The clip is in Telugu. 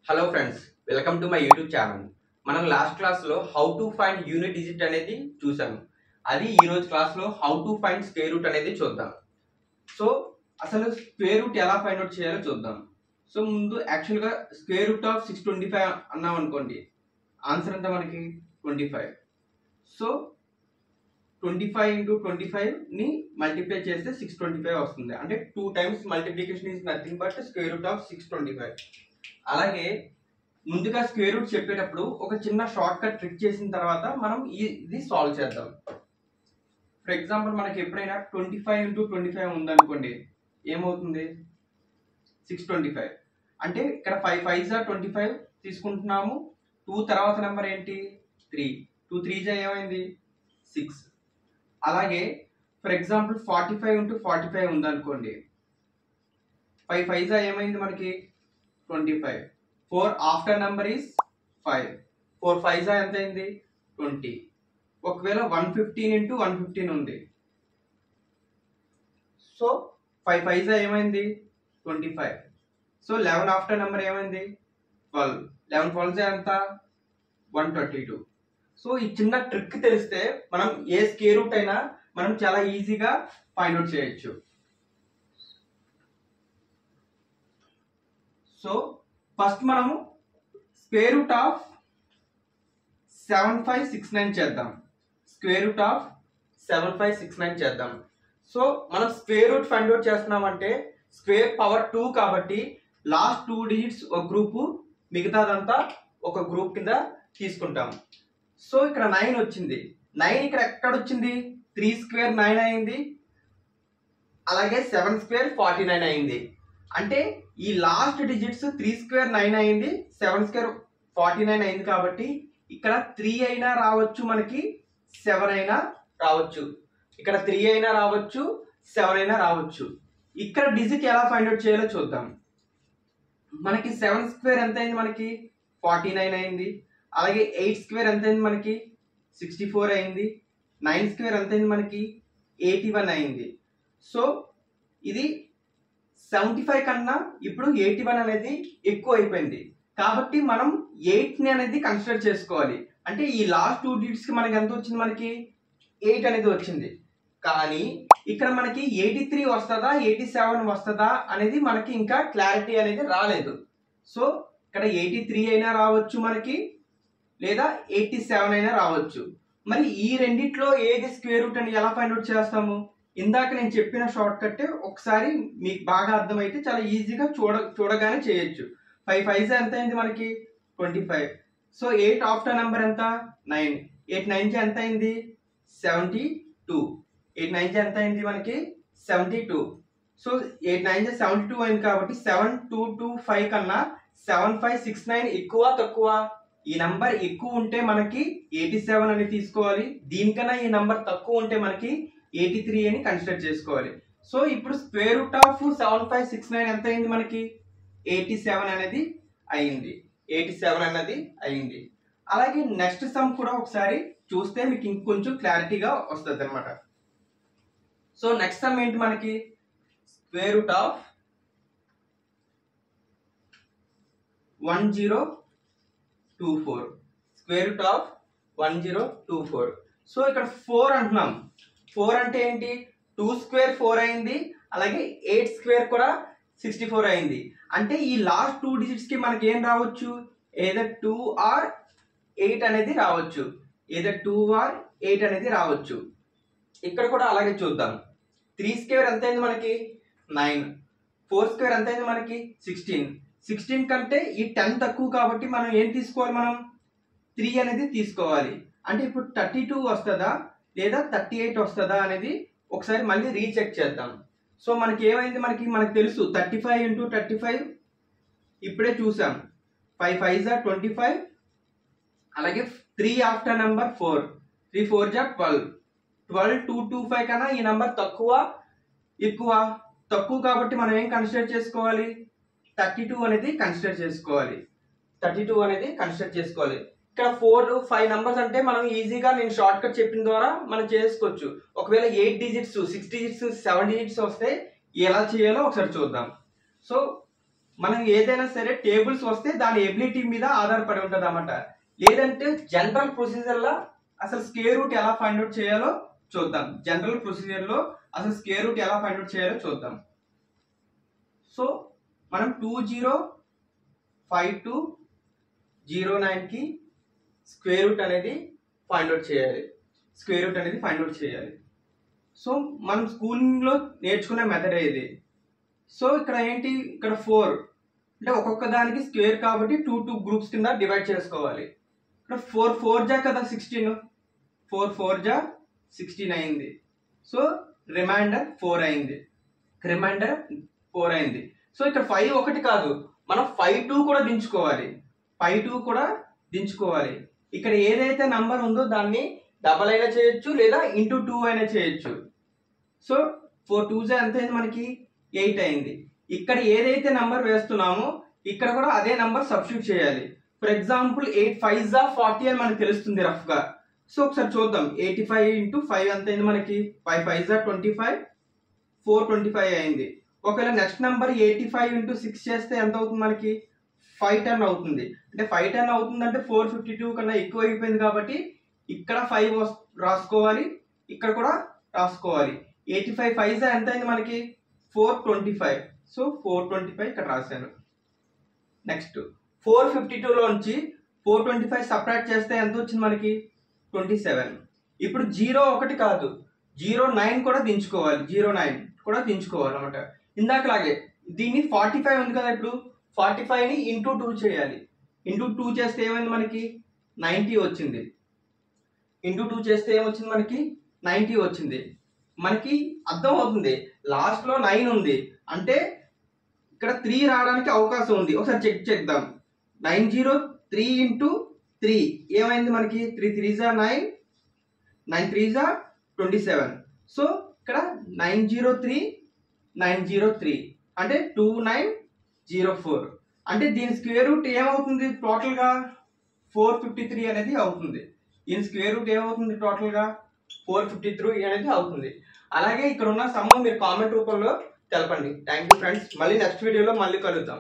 Hello friends, welcome to my YouTube channel. మనం లాస్ట్ క్లాస్లో how to find unit digit అనేది చూసాము. అది ఈ రోజు క్లాస్లో how to find square root అనేది చూద్దాం. సో అసలు స్క్వేర్ రూట్ ఎలా ఫైండ్ అవుట్ చేయాలో చూద్దాం. సో ముందు యాక్చువల్గా స్క్వేర్ రూట్ ఆఫ్ 625 అన్నాం అనుకోండి, ఆన్సర్ ఎంత మనకి 25. సో 25 into 25ని మల్టిప్లై చేస్తే 625 వస్తుంది. అంటే 2 times multiplication is nothing but square root of 625. అలాగే ముందుగా స్క్వేర్ రూట్ చెప్పేటప్పుడు ఒక చిన్న షార్ట్ కట్ ట్రిక్ చేసిన తర్వాత మనం ఇది సాల్వ్ చేద్దాం. ఫర్ ఎగ్జాంపుల్ మనకి ఎప్పుడైనా 25 into 25 ఉందనుకోండి, ఏమవుతుంది 625. అంటే ఇక్కడ 5 5s are 25 తీసుకుంటున్నాము. 2 తర్వాత నెంబర్ ఏంటి 3. 2 3s ఏమైంది 6. అలాగే ఫర్ ఎగ్జాంపుల్ 45 into 45 ఉందనుకోండి, 5 5s ఏమైంది మనకి 25. 4 ఆఫ్టర్ నెంబర్ ఈస్ 5. 4 5s ఎంత అయింది 20. ఒకవేళ 115 into 115 ఉంది, సో 5 5s ఏమైంది 25. సో 11 ఆఫ్టర్ నెంబర్ ఏమైంది 12. 11 12s ఎంత 132. సో ఈ చిన్న ట్రిక్ తెలిస్తే మనం ఏ స్క్వేర్ రూట్ అయినా మనం చాలా ఈజీగా ఫైండ్ అవుట్ చేయొచ్చు. సో ఫస్ట్ మనము స్క్వేర్ రూట్ ఆఫ్ 7569 చేద్దాం. స్క్వేర్ రూట్ ఆఫ్ 7569 చేద్దాం. సో మనం స్క్వేర్ రూట్ ఫైండ్ అవుట్ చేస్తున్నామంటే స్క్వేర్ పవర్ 2 కాబట్టి లాస్ట్ 2 డిజిట్స్ ఒక గ్రూపు, మిగతాదంతా ఒక గ్రూప్ కింద తీసుకుంటాం. సో ఇక్కడ 9 వచ్చింది. 9 ఇక్కడ ఎక్కడ వచ్చింది 3 స్క్వేర్ 9 అయింది. అలాగే 7 స్క్వేర్ 49 అయింది. అంటే ఈ లాస్ట్ డిజిట్స్ 3 స్క్వేర్ 9 అయింది, 7 స్క్వేర్ 49 అయింది. కాబట్టి ఇక్కడ 3 అయినా రావచ్చు, మనకి 7 అయినా రావచ్చు. ఇక్కడ 3 అయినా రావచ్చు, 7 అయినా రావచ్చు. ఇక్కడ డిజిట్ ఎలా ఫైండ్ అవుట్ చేయాలో చూద్దాం. మనకి 7 స్క్వేర్ ఎంత అయింది మనకి 49 అయింది. అలాగే 8 స్క్వేర్ ఎంత అయింది మనకి 64 అయింది. 9 స్క్వేర్ ఎంత అయింది మనకి 81 అయింది. సో ఇది 75 కన్నా ఇప్పుడు 81 అనేది ఎక్కువ అయిపోయింది. కాబట్టి మనం 8ని అనేది కన్సిడర్ చేసుకోవాలి. అంటే ఈ లాస్ట్ 2 డిజిట్స్ కి మనకి ఎంత వచ్చింది, మనకి 8 అనేది వచ్చింది. కానీ ఇక్కడ మనకి 83 వస్తుందా 87 వస్తుందా అనేది మనకి ఇంకా క్లారిటీ అనేది రాలేదు. సో ఇక్కడ 83 అయినా రావచ్చు మనకి, లేదా 87 అయినా రావచ్చు. మరి ఈ రెండిట్లో ఏది స్క్వేర్ రూట్ అని ఎలా ఫైండ్ అవుట్ చేస్తాము? ఇందాక నేను చెప్పిన షార్ట్ కట్ ఒకసారి మీకు బాగా అర్థమైతే చాలా ఈజీగా చూడగానే చేయొచ్చు. 5 5s ఎంత అయింది మనకి 25. సో 8 ఆఫ్టర్ నెంబర్ ఎంత 9. 8 9s ఎంత అయింది 72. 8 9s ఎంత అయింది మనకి 72. సో 8 9s 72 అయింది. కాబట్టి 7 2 2 5 కన్నా 7 5 6 9 ఎక్కువ తక్కువ? ఈ నంబర్ ఎక్కువ ఉంటే మనకి 87 అని తీసుకోవాలి. దీనికన్నా ఈ నంబర్ తక్కువ ఉంటే మనకి 83 అని కన్సిడర్ చేసుకోవాలి. సో ఇప్పుడు స్క్వేర్ రూట్ ఆఫ్ 7569 ఎంత అయింది మనకి 87 అనేది అయింది. 87 అనేది అయింది. అలాగే నెక్స్ట్ సమ్ కూడా ఒకసారి చూస్తే మీకు ఇంకొంచెం క్లారిటీగా వస్తుంది అనమాట. సో నెక్స్ట్ సమ్ ఏంటి మనకి square root of 1024. Square root of 1024. So ఇక్కడ 4 అంటున్నాం. 4 అంటే ఏంటి 2 స్క్వేర్ 4 అయింది. అలాగే 8 స్క్వేర్ కూడా 64 అయింది. అంటే ఈ లాస్ట్ 2 డిజిట్స్ కి మనకి ఏం రావచ్చు, ఏదర్ 2 or 8 అనేది రావచ్చు. ఏదర్ 2 or 8 అనేది రావచ్చు. ఇక్కడ కూడా అలాగే చూద్దాం. 3 స్క్వేర్ ఎంత అయింది మనకి 9. 4 స్క్వేర్ ఎంత అయింది మనకి 16. 16 కంటే ఈ 10 తక్కువ కాబట్టి మనం ఏం తీసుకోవాలి, మనం 3 అనేది తీసుకోవాలి. అంటే ఇప్పుడు 32 వస్తుందా లేదా 38 వస్తుందా అనేది ఒకసారి మళ్ళీ రీచెక్ చేద్దాం. సో మనకి ఏమైంది, మనకి తెలుసు 35 into 35 ఇప్పుడే చూసాం. 5 5s are 25. అలాగే 3 ఆఫ్టర్ నెంబర్ 4. 3 4s are 12. 12 2 2 5 కన్నా ఈ నెంబర్ తక్కువ ఎక్కువ? తక్కువ కాబట్టి మనం ఏం కన్సిడర్ చేసుకోవాలి 32 అనేది కన్సిడర్ చేసుకోవాలి. 32 అనేది కన్సిడర్ చేసుకోవాలి. ఇక్కడ 4 5 నంబర్స్ అంటే మనం ఈజీగా నేను షార్ట్ కట్ చెప్పిన ద్వారా మనం చేసుకోవచ్చు. ఒకవేళ 8 డిజిట్స్ 6 డిజిట్స్ 7 డిజిట్స్ వస్తే ఎలా చేయాలో ఒకసారి చూద్దాం. సో మనం ఏదైనా సరే టేబుల్స్ వస్తే దాని ఎబిలిటీ మీద ఆధారపడి ఉంటుంది అన్నమాట. లేదంటే జనరల్ ప్రొసీజర్ లో అసలు స్క్వేర్ రూట్ ఎలా ఫైండ్ అవుట్ చేయాలో చూద్దాం. జనరల్ ప్రొసీజర్ లో అసలు స్క్వేర్ రూట్ ఎలా ఫైండ్ అవుట్ చేయాలో చూద్దాం. సో మనం 205209 కి స్క్వేర్ రూట్ అనేది ఫైండ్ అవుట్ చేయాలి. సో మనం స్కూలింగ్ లో నేర్చుకునే మెథడ్ ఇది. సో ఇక్కడ ఏంటి, ఇక్కడ 4 అంటే ఒక్కొక్క దానికి స్క్వేర్ కాబట్టి 2 గ్రూప్స్ కింద డివైడ్ చేసుకోవాలి. ఇక్కడ 4 జా కదా 16, 4 జా 16 అయింది. సో రిమైండర్ 4 అయింది. సో ఇక్కడ 5 ఒకటి కాదు, మనం 5 కూడా దించుకోవాలి. ఇక్కడ ఏదైతే నంబర్ ఉందో దాన్ని డబల్ అయినా చేయొచ్చు లేదా ఇంటూ 2 అయినా చేయొచ్చు. సో 4 2 ఎంత అయింది మనకి 8 అయింది. ఇక్కడ ఏదైతే నంబర్ వేస్తున్నామో ఇక్కడ కూడా అదే నంబర్ సబ్స్టిట్యూట్ చేయాలి. ఫర్ ఎగ్జాంపుల్ 8 5 జా 40 అని మనకు తెలుస్తుంది రఫ్ గా. సో ఒకసారి చూద్దాం. 85 ఇంటూ 5 ఎంత అయింది మనకి 5 5 జా 25, 425 అయింది. ఒకవేళ నెక్స్ట్ నంబర్ 85 ఇంటూ 6 చేస్తే ఎంత అవుతుంది మనకి 510 అవుతుంది. అంటే 510 అవుతుంది అంటే 452 కన్నా ఎక్కువ అయిపోయింది కాబట్టి ఇక్కడ 5 రాసుకోవాలి, ఇక్కడ కూడా రాసుకోవాలి. 85 5 జా ఎంత అయింది మనకి 425. సో 425 ఇక్కడ రాశాను. నెక్స్ట్ 452 లోంచి 425 సపరేట్ చేస్తే ఎంత వచ్చింది మనకి 27. ఇప్పుడు 0 ఒకటి కాదు 09 కూడా దించుకోవాలి అన్నమాట. ఇందాకలాగే దీన్ని 45 ఉంది కదా, ఇప్పుడు 45 ని ఇంటూ 2 చేయాలి. ఇంటూ 2 చేస్తే ఏమైంది మనకి 90 వచ్చింది. మనకి అర్థం అవుతుంది. లాస్ట్ లో 9 ఉంది అంటే ఇక్కడ 3 రావడానికి అవకాశం ఉంది. ఒకసారి చెక్ చేద్దాం. 903 ఇంటూ 3 ఏమైంది మనకి 3 3 జా 9, 9 3 జా 27. సో ఇక్కడ 903 అంటే 2904. అంటే దీని స్క్వేర్ రూట్ ఏమవుతుంది టోటల్ గా 453 అనేది అవుతుంది. దీని స్క్వేర్ రూట్ ఏమవుతుంది టోటల్ గా 453 అనేది అవుతుంది. అలాగే ఇక్కడ ఉన్న సమ్ మీరు కామెంట్ రూపంలో తెలపండి. Thank you friends. మళ్ళీ నెక్స్ట్ వీడియోలో మళ్ళీ కలుద్దాం.